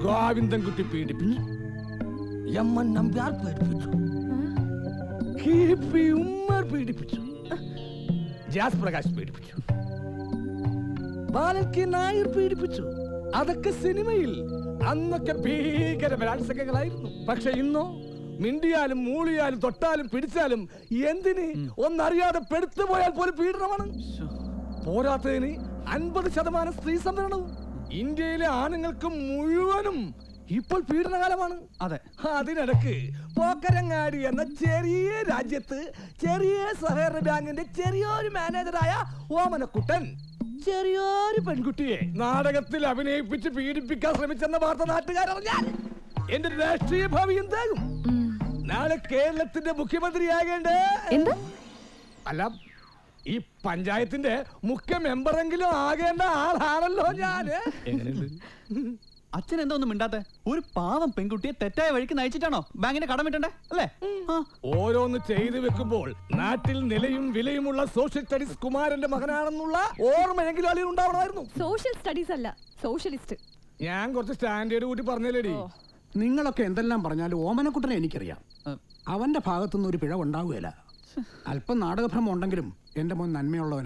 ഗോവിന്ദൻകുട്ടി പീഡിപ്പിച്ചു, എമ്മൻ നമ്പ്യാർ പീഡിപ്പിച്ചു, KP ഉമ്മർ പീഡിപ്പിച്ചു, ജാസ് പ്രകാശ് പീഡിപ്പിച്ചു, ബാലൻ കെ നായർ പീഡിപ്പിച്ചു. അതൊക്കെ സിനിമയിൽ അന്നൊക്കെ ഭീകര ബലാത്സംഗങ്ങളായിരുന്നു. പക്ഷെ ഇന്നോ മിണ്ടിയാലും മൂളിയാലും തൊട്ടാലും പിടിച്ചാലും എന്തിന് ഒന്നറിയാതെ പെടുത്തുപോയാൽ പോലും പീഡനമാണ്. പോരാത്തതിന് 50% സ്ത്രീ സംവരണവും. ഇന്ത്യയിലെ ആണുങ്ങൾക്ക് മുഴുവനും ഇപ്പോൾ പീഡനകാലമാണ്. അതെ, അതിനിടക്ക് പോക്കരങ്ങാടി എന്ന ചെറിയ രാജ്യത്ത് ചെറിയ സഹകരണ ബാങ്കിന്റെ ചെറിയൊരു മാനേജറായ ഓമനക്കുട്ടൻ ചെറിയൊരു പെൺകുട്ടിയെ നാടകത്തിൽ അഭിനയിപ്പിച്ച് പീഡിപ്പിക്കാൻ ശ്രമിച്ചെന്ന വാർത്ത നാട്ടുകാരറിഞ്ഞാൽ എന്റെ രാഷ്ട്രീയ ഭാവി എന്താകും? നാളെ കേരളത്തിന്റെ മുഖ്യമന്ത്രിയാകേണ്ടേ? അല്ല, ഈ പഞ്ചായത്തിന്റെ മുഖ്യ മെമ്പറെങ്കിലും ആകേണ്ട ആളാണല്ലോ ഞാന്. അച്ഛൻ എന്താ ഒന്നും മിണ്ടാത്തെ? ഒരു പാവം പെൺകുട്ടിയെ തെറ്റായ വഴിക്ക് നയിച്ചിട്ടാണോ ബാങ്കിന് കടമിട്ടണ്ടേ അല്ലേ? ഓരോന്ന് ചെയ്തു വെക്കുമ്പോൾ നാട്ടിൽ നിലയും വിലയുമുള്ള സോഷ്യൽ സ്റ്റഡീസ് കുമാരന്റെ മകനാണെന്നുള്ള ഓർമ്മയെങ്കിലും അളിയിൽ ഉണ്ടാവണമായിരുന്നു. സോഷ്യൽ സ്റ്റഡീസ് അല്ല, സോഷ്യലിസ്റ്റ്. ഞാൻ കുറച്ച് സ്റ്റാൻഡേർഡ് കൂട്ടി പറഞ്ഞല്ലേടി. നിങ്ങളൊക്കെ എന്തെല്ലാം പറഞ്ഞാലും ഓമനക്കുട്ടനെ എനിക്കറിയാം. അവന്റെ ഭാഗത്തുനിന്ന് ഒരു പിഴവുണ്ടാവുകയില്ല. അല്പം നാടകഭ്രമം ഉണ്ടെങ്കിലും എന്റെ മോൻ നന്മയുള്ളവനാ.